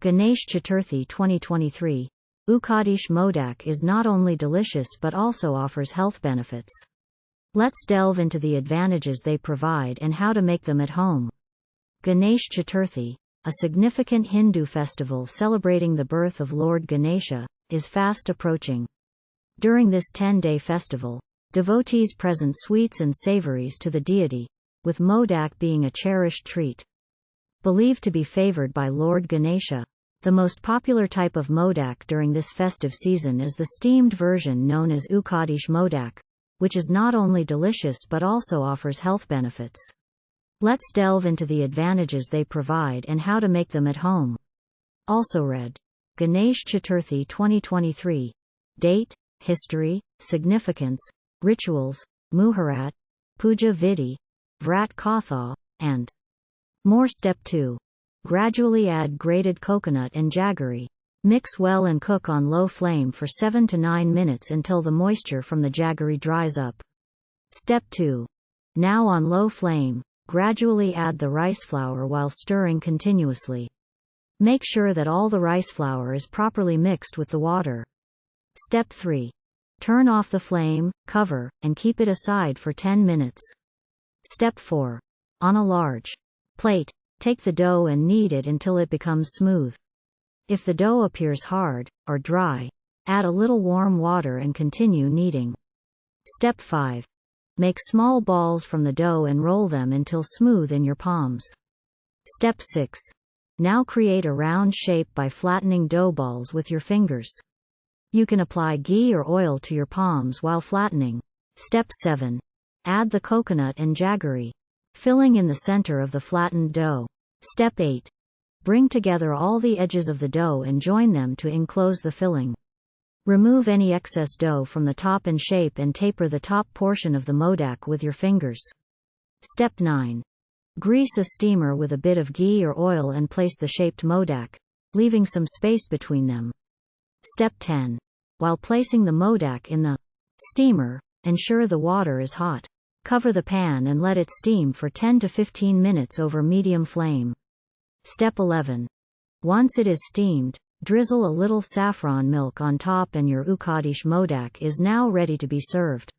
Ganesh Chaturthi 2023. Ukadiche Modak is not only delicious but also offers health benefits. Let's delve into the advantages they provide and how to make them at home. Ganesh Chaturthi, a significant Hindu festival celebrating the birth of Lord Ganesha, is fast approaching. During this 10-day festival, devotees present sweets and savouries to the deity, with modak being a cherished treat. Believed to be favoured by Lord Ganesha, the most popular type of modak during this festive season is the steamed version known as Ukadiche Modak, which is not only delicious but also offers health benefits. Let's delve into the advantages they provide and how to make them at home. Also read. Ganesh Chaturthi 2023. Date, history, significance, rituals, Muhurat, Puja Vidhi, Vrat Katha, and more. Step 2. Gradually add grated coconut and jaggery. Mix well and cook on low flame for 7 to 9 minutes until the moisture from the jaggery dries up. Step 2. Now on low flame, gradually add the rice flour while stirring continuously. Make sure that all the rice flour is properly mixed with the water. Step 3. Turn off the flame, cover, and keep it aside for 10 minutes. Step 4. On a large plate, take the dough and knead it until it becomes smooth. If the dough appears hard or dry, add a little warm water and continue kneading. Step 5. Make small balls from the dough and roll them until smooth in your palms. Step 6. Now create a round shape by flattening dough balls with your fingers. You can apply ghee or oil to your palms while flattening. Step 7. Add the coconut and jaggery, filling in the center of the flattened dough. Step 8. Bring together all the edges of the dough and join them to enclose the filling. Remove any excess dough from the top and shape and taper the top portion of the modak with your fingers. Step 9. Grease a steamer with a bit of ghee or oil and place the shaped modak, leaving some space between them. Step 10. While placing the modak in the steamer, ensure the water is hot. Cover the pan and let it steam for 10 to 15 minutes over medium flame. Step 11. Once it is steamed, drizzle a little saffron milk on top and your Ukadiche Modak is now ready to be served.